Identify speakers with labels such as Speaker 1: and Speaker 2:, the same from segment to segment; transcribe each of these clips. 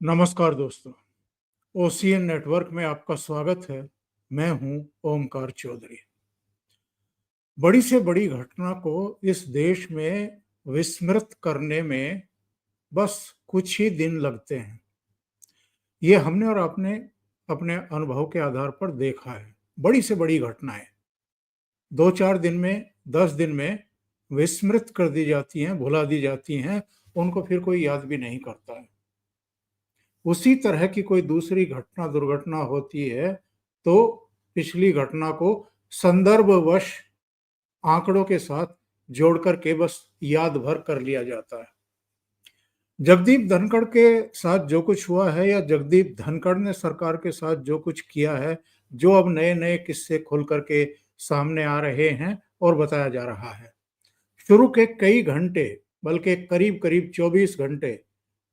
Speaker 1: नमस्कार दोस्तों, OCN network में आपका स्वागत है। मैं हूं ओमकार चौधरी। बड़ी से बड़ी घटना को इस देश में विस्मृत करने में बस कुछ ही दिन लगते हैं। ये हमने और आपने अपने अनुभव के आधार पर देखा है। बड़ी से बड़ी घटनाएं 2-4 दिन में, 10 दिन में विस्मृत कर दी जाती हैं, भुला दी जाती हैं, उनको फिर कोई याद भी नहीं करता है। उसी तरह की कोई दूसरी घटना दुर्घटना होती है तो पिछली घटना को संदर्भवश आंकड़ों के साथ जोड़ करके बस याद भर कर लिया जाता है। जगदीप धनखड़ के साथ जो कुछ हुआ है या जगदीप धनखड़ ने सरकार के साथ जो कुछ किया है, जो अब नए नए किस्से खुल करके सामने आ रहे हैं और बताया जा रहा है। शुरू के कई घंटे, बल्कि करीब करीब 24 घंटे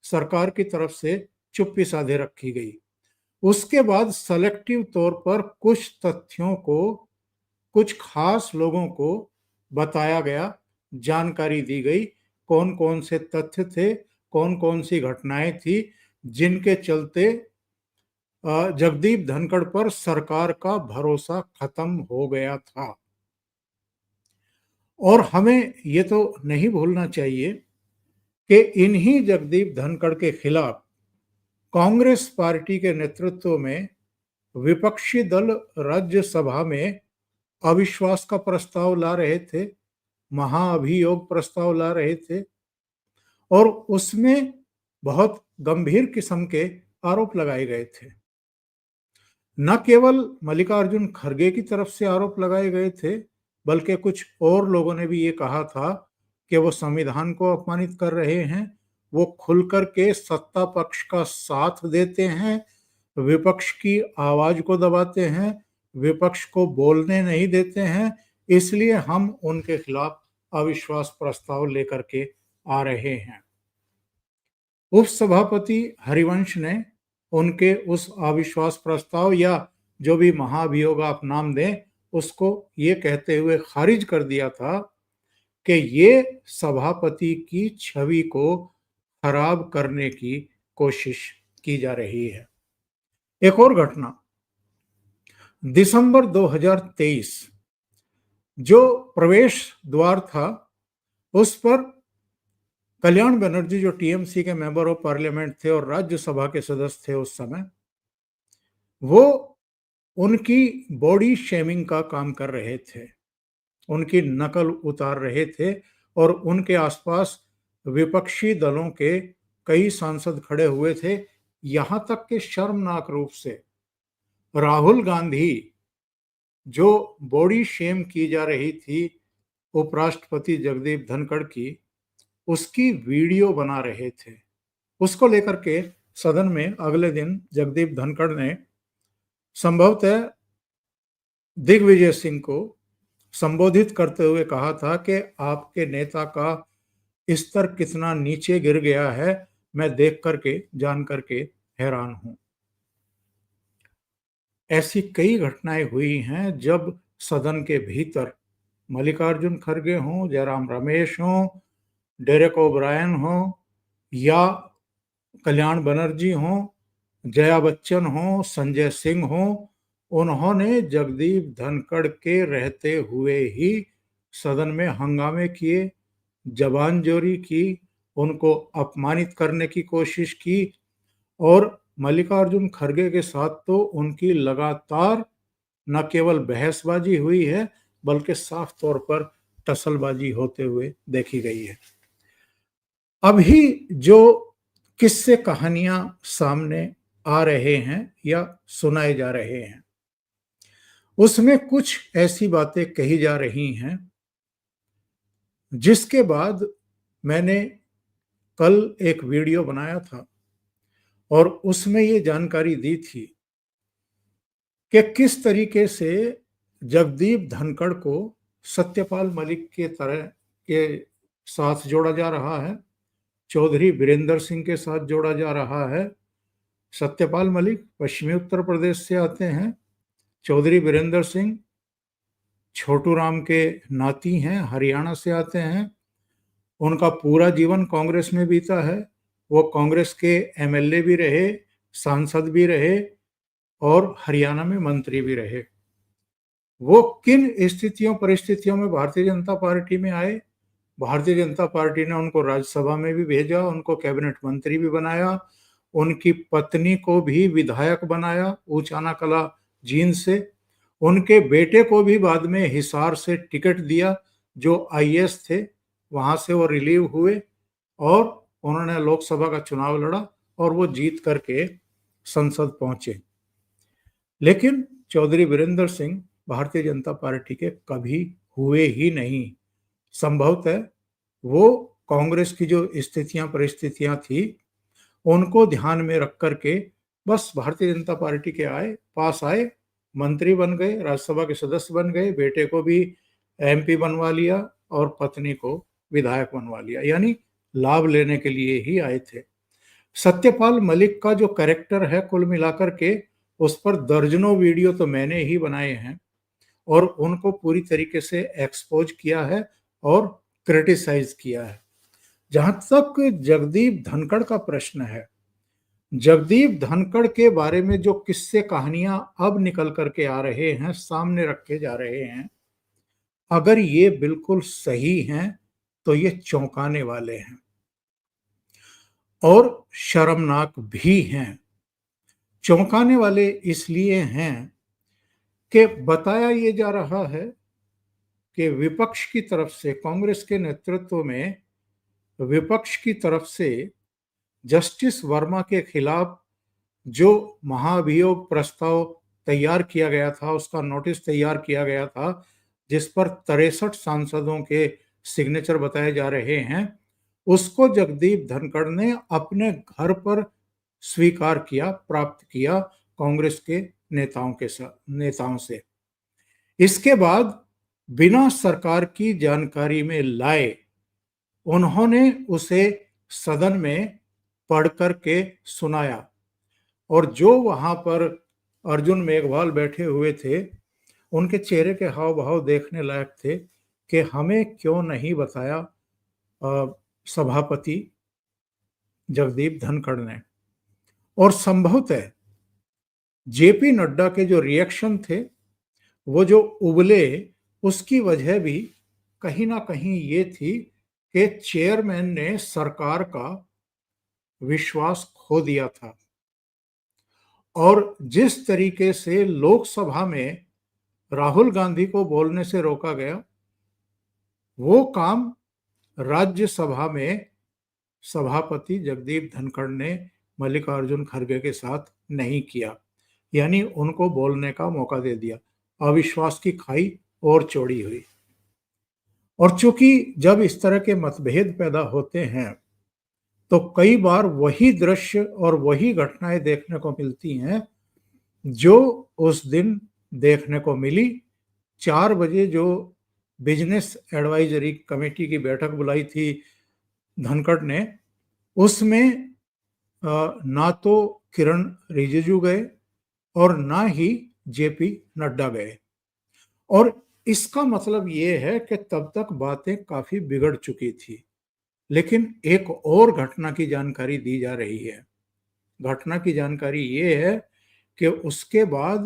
Speaker 1: सरकार की तरफ से चुप्पी साधे रखी गई। उसके बाद सेलेक्टिव तौर पर कुछ तथ्यों को कुछ खास लोगों को बताया गया, जानकारी दी गई, कौन कौन से तथ्य थे, कौन कौन सी घटनाएं थी जिनके चलते जगदीप धनखड़ पर सरकार का भरोसा खत्म हो गया था। और हमें ये तो नहीं भूलना चाहिए कि इन्हीं जगदीप धनखड़ के खिलाफ कांग्रेस पार्टी के नेतृत्व में विपक्षी दल राज्यसभा में अविश्वास का प्रस्ताव ला रहे थे, महाअभियोग प्रस्ताव ला रहे थे और उसमें बहुत गंभीर किस्म के आरोप लगाए गए थे। न केवल मल्लिकार्जुन खड़गे की तरफ से आरोप लगाए गए थे, बल्कि कुछ और लोगों ने भी ये कहा था कि वो संविधान को अपमानित कर रहे हैं, वो खुलकर के सत्ता पक्ष का साथ देते हैं, विपक्ष की आवाज को दबाते हैं, विपक्ष को बोलने नहीं देते हैं, इसलिए हम उनके खिलाफ अविश्वास प्रस्ताव लेकर के आ रहे हैं। उपसभापति हरिवंश ने उनके उस अविश्वास प्रस्ताव या जो भी महाभियोग आप नाम दें, उसको ये कहते हुए खारिज कर दिया था कि ये सभापति की छवि को खराब करने की कोशिश की जा रही है। एक और घटना, दिसंबर 2023 जो प्रवेश द्वार था उस पर कल्याण बनर्जी जो टीएमसी के मेंबर ऑफ पार्लियामेंट थे और राज्यसभा के सदस्य थे उस समय, वो उनकी बॉडी शेमिंग का काम कर रहे थे, उनकी नकल उतार रहे थे और उनके आसपास विपक्षी दलों के कई सांसद खड़े हुए थे। यहां तक कि शर्मनाक रूप से राहुल गांधी, जो बॉडी शेम की जा रही थी उपराष्ट्रपति जगदीप धनखड़ की, उसकी वीडियो बना रहे थे। उसको लेकर के सदन में अगले दिन जगदीप धनखड़ ने संभवतः दिग्विजय सिंह को संबोधित करते हुए कहा था कि आपके नेता का स्तर कितना नीचे गिर गया है, मैं देख करके जान करके हैरान हूं। ऐसी कई घटनाएं हुई हैं जब सदन के भीतर मल्लिकार्जुन खड़गे हों, जयराम रमेश हों, डेरेक ओब्रायन हों या कल्याण बनर्जी हों, जया बच्चन हों, संजय सिंह हों, उन्होंने जगदीप धनखड़ के रहते हुए ही सदन में हंगामे किए, जबानजोरी की, उनको अपमानित करने की कोशिश की और मल्लिकार्जुन खड़गे के साथ तो उनकी लगातार न केवल बहसबाजी हुई है, बल्कि साफ तौर पर टसलबाजी होते हुए देखी गई है। अभी जो किस्से कहानियां सामने आ रहे हैं या सुनाए जा रहे हैं, उसमें कुछ ऐसी बातें कही जा रही हैं जिसके बाद मैंने कल एक वीडियो बनाया था और उसमें ये जानकारी दी थी कि किस तरीके से जगदीप धनखड़ को सत्यपाल मलिक के तरह के साथ जोड़ा जा रहा है, चौधरी बीरेंद्र सिंह के साथ जोड़ा जा रहा है। सत्यपाल मलिक पश्चिमी उत्तर प्रदेश से आते हैं, चौधरी बीरेंद्र सिंह छोटू राम के नाती हैं, हरियाणा से आते हैं। उनका पूरा जीवन कांग्रेस में बीता है, वो कांग्रेस के एमएलए भी रहे, सांसद भी रहे और हरियाणा में मंत्री भी रहे। वो किन स्थितियों परिस्थितियों में भारतीय जनता पार्टी में आए? भारतीय जनता पार्टी ने उनको राज्यसभा में भी भेजा, उनको कैबिनेट मंत्री भी बनाया, उनकी पत्नी को भी विधायक बनाया ऊंचाना कला जींद से, उनके बेटे को भी बाद में हिसार से टिकट दिया, जो आईएएस थे, वहां से वो रिलीव हुए और उन्होंने लोकसभा का चुनाव लड़ा और वो जीत करके संसद पहुंचे। लेकिन चौधरी वीरेंद्र सिंह भारतीय जनता पार्टी के कभी हुए ही नहीं। संभवतः वो कांग्रेस की जो स्थितियां परिस्थितियां थी उनको ध्यान में रख करके बस भारतीय जनता पार्टी के पास आए, मंत्री बन गए, राज्यसभा के सदस्य बन गए, बेटे को भी एमपी बनवा लिया और पत्नी को विधायक बनवा लिया, यानी लाभ लेने के लिए ही आए थे। सत्यपाल मलिक का जो कैरेक्टर है कुल मिलाकर के, उस पर दर्जनों वीडियो तो मैंने ही बनाए हैं और उनको पूरी तरीके से एक्सपोज किया है और क्रिटिसाइज किया है। जहां तक जगदीप धनखड़ का प्रश्न है, जगदीप धनखड़ के बारे में जो किस्से कहानियां अब निकल करके आ रहे हैं, सामने रखे जा रहे हैं, अगर ये बिल्कुल सही हैं तो ये चौंकाने वाले हैं और शर्मनाक भी हैं। चौंकाने वाले इसलिए हैं कि बताया ये जा रहा है कि विपक्ष की तरफ से, कांग्रेस के नेतृत्व में विपक्ष की तरफ से जस्टिस वर्मा के खिलाफ जो महाभियोग प्रस्ताव तैयार किया गया था, उसका नोटिस तैयार किया गया था, जिस पर 63 सांसदों के सिग्नेचर बताए जा रहे हैं, उसको जगदीप धनखड़ ने अपने घर पर स्वीकार किया, प्राप्त किया कांग्रेस के नेताओं से। इसके बाद बिना सरकार की जानकारी में लाए उन्होंने उसे सदन में पढ़ करके सुनाया और जो वहां पर अर्जुन मेघवाल बैठे हुए थे, उनके चेहरे के हाव भाव देखने लायक थे कि हमें क्यों नहीं बताया सभापति जगदीप धनखड़ ने। और संभवतः जेपी नड्डा के जो रिएक्शन थे, वो जो उबले, उसकी वजह भी कहीं ना कहीं ये थी कि चेयरमैन ने सरकार का विश्वास खो दिया था और जिस तरीके से लोकसभा में राहुल गांधी को बोलने से रोका गया, वो काम राज्यसभा में सभापति जगदीप धनखड़ ने मल्लिकार्जुन खड़गे के साथ नहीं किया, यानी उनको बोलने का मौका दे दिया। अविश्वास की खाई और चौड़ी हुई। और चूंकि जब इस तरह के मतभेद पैदा होते हैं तो कई बार वही दृश्य और वही घटनाएं देखने को मिलती हैं जो उस दिन देखने को मिली। 4 बजे जो बिजनेस एडवाइजरी कमेटी की बैठक बुलाई थी धनखड़ ने, उसमें ना तो किरण रिजिजू गए और ना ही जेपी नड्डा गए। और इसका मतलब ये है कि तब तक बातें काफी बिगड़ चुकी थी। लेकिन एक और घटना की जानकारी दी जा रही है। घटना की जानकारी ये है कि उसके बाद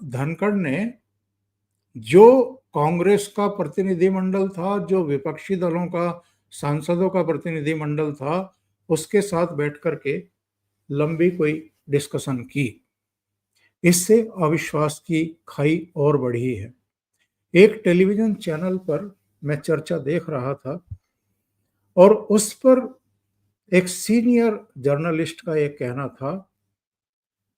Speaker 1: धनखड़ ने जो कांग्रेस का प्रतिनिधिमंडल था, जो विपक्षी दलों का सांसदों का प्रतिनिधिमंडल था, उसके साथ बैठ करके लंबी कोई डिस्कशन की। इससे अविश्वास की खाई और बढ़ी है। एक टेलीविजन चैनल पर मैं चर्चा देख रहा था और उस पर एक सीनियर जर्नलिस्ट का एक कहना था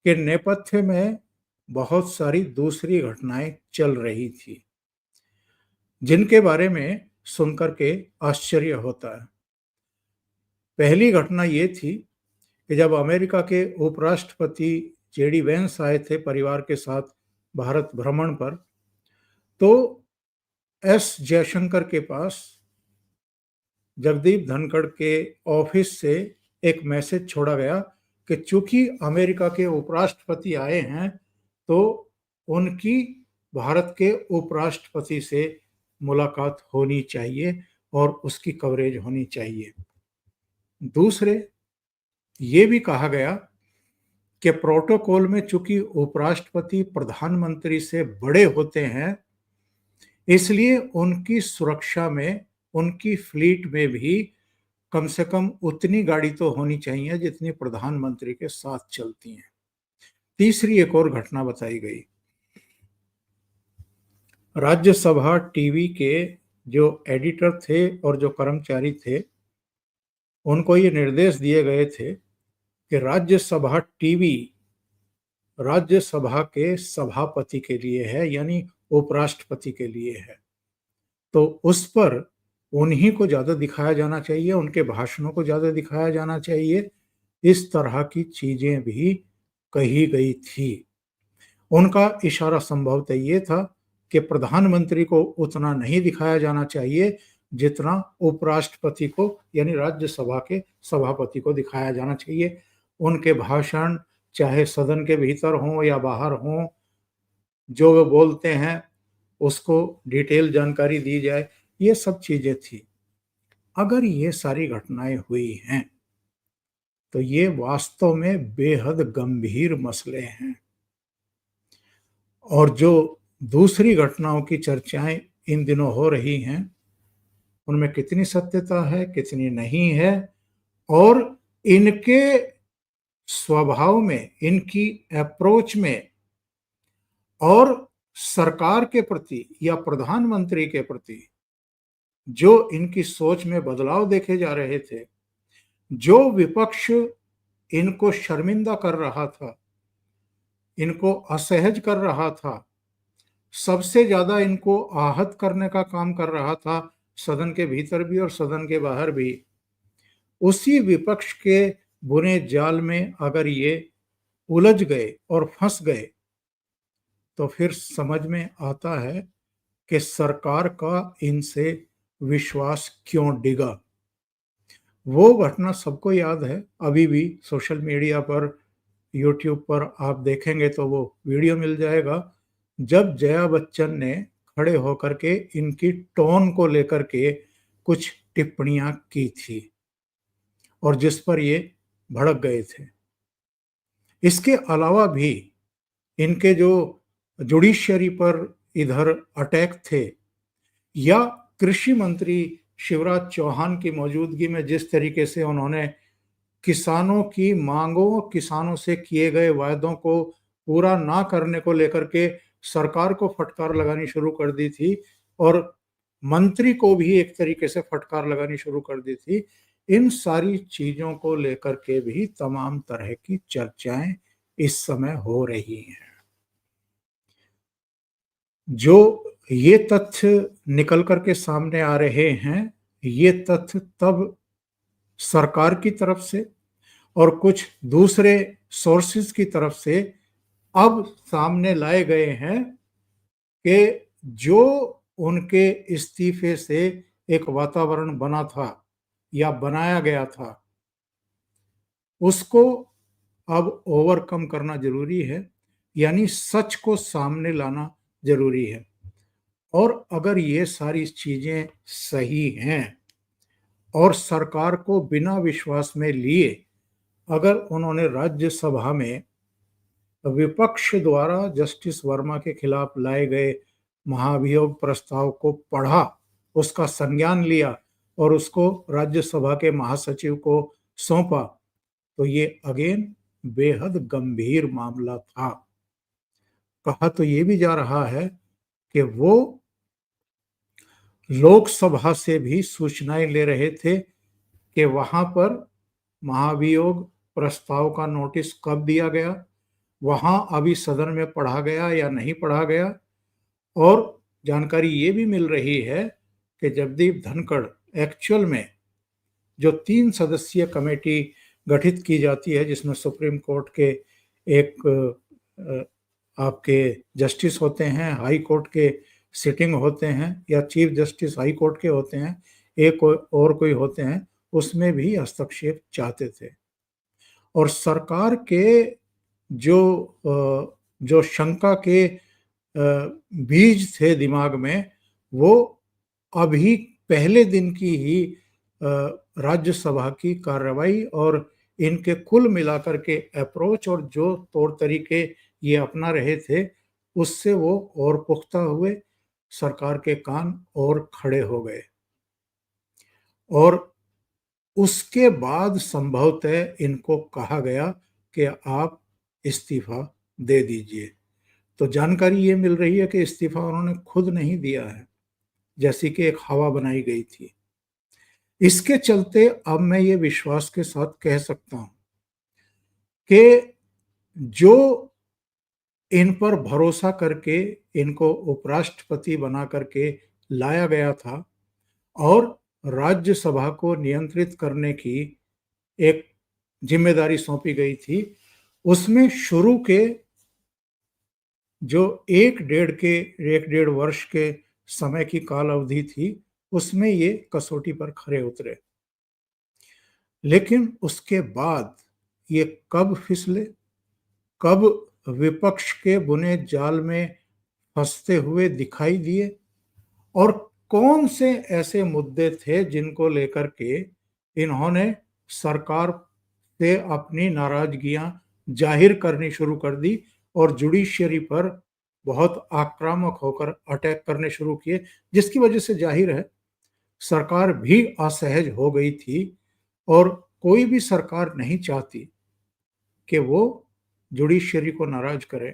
Speaker 1: कि नेपथ्य में बहुत सारी दूसरी घटनाएं चल रही थी जिनके बारे में सुनकर के आश्चर्य होता है। पहली घटना ये थी कि जब अमेरिका के उपराष्ट्रपति जेडी वेंस आए थे परिवार के साथ भारत भ्रमण पर, तो एस जयशंकर के पास जगदीप धनखड़ के ऑफिस से एक मैसेज छोड़ा गया कि चूंकि अमेरिका के उपराष्ट्रपति आए हैं तो उनकी भारत के उपराष्ट्रपति से मुलाकात होनी चाहिए और उसकी कवरेज होनी चाहिए। दूसरे, ये भी कहा गया कि प्रोटोकॉल में चूंकि उपराष्ट्रपति प्रधानमंत्री से बड़े होते हैं, इसलिए उनकी सुरक्षा में, उनकी फ्लीट में भी कम से कम उतनी गाड़ी तो होनी चाहिए जितनी प्रधानमंत्री के साथ चलती हैं। तीसरी एक और घटना बताई गई। राज्यसभा टीवी के जो एडिटर थे और जो कर्मचारी थे, उनको ये निर्देश दिए गए थे कि राज्यसभा टीवी राज्यसभा के सभापति के लिए है, यानी उपराष्ट्रपति के लिए है। तो उस पर उन्हीं को ज्यादा दिखाया जाना चाहिए, उनके भाषणों को ज्यादा दिखाया जाना चाहिए। इस तरह की चीजें भी कही गई थी। उनका इशारा संभवतः ये था कि प्रधानमंत्री को उतना नहीं दिखाया जाना चाहिए जितना उपराष्ट्रपति को, यानी राज्यसभा के सभापति को दिखाया जाना चाहिए। उनके भाषण चाहे सदन के भीतर हों या बाहर हों, जो वो बोलते हैं उसको डिटेल जानकारी दी जाए, ये सब चीजें थी। अगर ये सारी घटनाएं हुई हैं तो ये वास्तव में बेहद गंभीर मसले हैं। और जो दूसरी घटनाओं की चर्चाएं इन दिनों हो रही हैं, उनमें कितनी सत्यता है, कितनी नहीं है, और इनके स्वभाव में, इनकी अप्रोच में और सरकार के प्रति या प्रधानमंत्री के प्रति जो इनकी सोच में बदलाव देखे जा रहे थे, जो विपक्ष इनको शर्मिंदा कर रहा था, इनको असहज कर रहा था, सबसे ज्यादा इनको आहत करने का काम कर रहा था, सदन के भीतर भी और सदन के बाहर भी, उसी विपक्ष के बुने जाल में अगर ये उलझ गए और फंस गए तो फिर समझ में आता है कि सरकार का इनसे विश्वास क्यों डिगा। वो घटना सबको याद है, अभी भी सोशल मीडिया पर, यूट्यूब पर आप देखेंगे तो वो वीडियो मिल जाएगा, जब जया बच्चन ने खड़े होकर के इनकी टोन को लेकर के कुछ टिप्पणियां की थी और जिस पर ये भड़क गए थे। इसके अलावा भी इनके जो जुडिशरी पर इधर अटैक थे, या कृषि मंत्री शिवराज चौहान की मौजूदगी में जिस तरीके से उन्होंने किसानों की मांगों, किसानों से किए गए वायदों को पूरा ना करने को लेकर के सरकार को फटकार लगानी शुरू कर दी थी और मंत्री को भी एक तरीके से फटकार लगानी शुरू कर दी थी, इन सारी चीजों को लेकर के भी तमाम तरह की चर्चाएं इस समय हो रही हैं। जो ये तथ्य निकल करके सामने आ रहे हैं, ये तथ्य तब सरकार की तरफ से और कुछ दूसरे सोर्सेज की तरफ से अब सामने लाए गए हैं कि जो उनके इस्तीफे से एक वातावरण बना था या बनाया गया था, उसको अब ओवरकम करना जरूरी है, यानी सच को सामने लाना जरूरी है। और अगर ये सारी चीजें सही हैं और सरकार को बिना विश्वास में लिए अगर उन्होंने राज्यसभा में विपक्ष द्वारा जस्टिस वर्मा के खिलाफ लाए गए महाभियोग प्रस्ताव को पढ़ा, उसका संज्ञान लिया और उसको राज्यसभा के महासचिव को सौंपा, तो ये अगेन बेहद गंभीर मामला था। कहा तो ये भी जा रहा है कि वो लोकसभा से भी सूचनाएं ले रहे थे कि वहां पर महाभियोग प्रस्ताव का नोटिस कब दिया गया, वहां अभी सदन में पढ़ा गया या नहीं पढ़ा गया। और जानकारी ये भी मिल रही है कि जगदीप धनखड़ एक्चुअल में जो 3 सदस्यीय कमेटी गठित की जाती है, जिसमें सुप्रीम कोर्ट के एक आपके जस्टिस होते हैं, हाई कोर्ट के सिटिंग होते हैं या चीफ जस्टिस हाई कोर्ट के होते हैं, एक और कोई होते हैं, उसमें भी हस्तक्षेप चाहते थे। और सरकार के जो शंका के बीज थे दिमाग में, वो अभी पहले दिन की ही राज्यसभा की कार्रवाई और इनके कुल मिलाकर के अप्रोच और जो तौर तरीके ये अपना रहे थे, उससे वो और पुख्ता हुए, सरकार के कान और खड़े हो गए। और उसके बाद संभवतः इनको कहा गया कि आप इस्तीफा दे दीजिए। तो जानकारी ये मिल रही है कि इस्तीफा उन्होंने खुद नहीं दिया है, जैसी कि एक हवा बनाई गई थी। इसके चलते अब मैं ये विश्वास के साथ कह सकता हूं कि जो इन पर भरोसा करके इनको उपराष्ट्रपति बना करके लाया गया था और राज्यसभा को नियंत्रित करने की एक जिम्मेदारी सौंपी गई थी, उसमें शुरू के जो 1 डेढ़ वर्ष के समय की काल अवधि थी, उसमें ये कसौटी पर खरे उतरे। लेकिन उसके बाद ये कब फिसले, कब विपक्ष के बुने जाल में फंसते हुए दिखाई दिए और कौन से ऐसे मुद्दे थे जिनको लेकर के इन्होंने सरकार से अपनी नाराजगियां जाहिर करनी शुरू कर दी और जुडिशियरी पर बहुत आक्रामक होकर अटैक करने शुरू किए, जिसकी वजह से जाहिर है सरकार भी असहज हो गई थी और कोई भी सरकार नहीं चाहती कि वो जुडिशियरी को नाराज करे।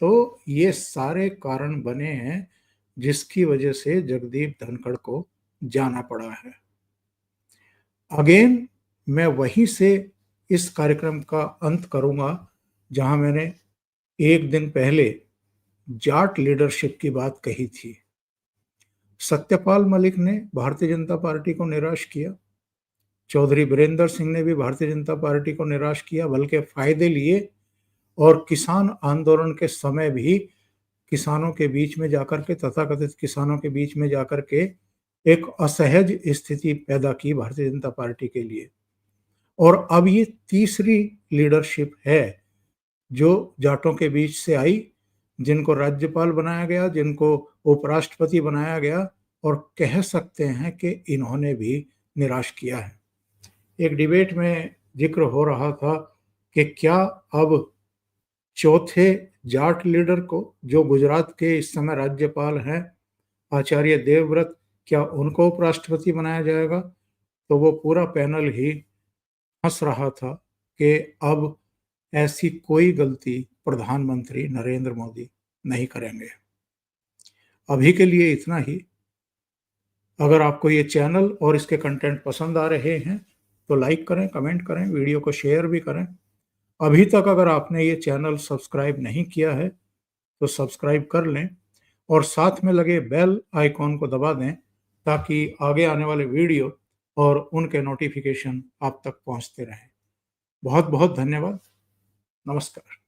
Speaker 1: तो ये सारे कारण बने हैं जिसकी वजह से जगदीप धनखड़ को जाना पड़ा है। अगेन मैं वहीं से इस कार्यक्रम का अंत करूंगा जहां मैंने एक दिन पहले जाट लीडरशिप की बात कही थी। सत्यपाल मलिक ने भारतीय जनता पार्टी को निराश किया, चौधरी बीरेंद्र सिंह ने भी भारतीय जनता पार्टी को निराश किया, बल्कि फायदे लिए और किसान आंदोलन के समय भी किसानों के बीच में जाकर के, तथाकथित किसानों के बीच में जाकर के एक असहज स्थिति पैदा की भारतीय जनता पार्टी के लिए। और अब ये तीसरी लीडरशिप है जो जाटों के बीच से आई, जिनको राज्यपाल बनाया गया, जिनको उपराष्ट्रपति बनाया गया, और कह सकते हैं कि इन्होंने भी निराश किया है। एक डिबेट में जिक्र हो रहा था कि क्या अब चौथे जाट लीडर को, जो गुजरात के इस समय राज्यपाल हैं, आचार्य देवव्रत, क्या उनको उपराष्ट्रपति बनाया जाएगा? तो वो पूरा पैनल ही हंस रहा था कि अब ऐसी कोई गलती प्रधानमंत्री नरेंद्र मोदी नहीं करेंगे। अभी के लिए इतना ही। अगर आपको ये चैनल और इसके कंटेंट पसंद आ रहे हैं तो लाइक करें, कमेंट करें, वीडियो को शेयर भी करें। अभी तक अगर आपने ये चैनल सब्सक्राइब नहीं किया है तो सब्सक्राइब कर लें और साथ में लगे बेल आइकॉन को दबा दें ताकि आगे आने वाले वीडियो और उनके नोटिफिकेशन आप तक पहुंचते रहें। बहुत बहुत धन्यवाद। नमस्कार।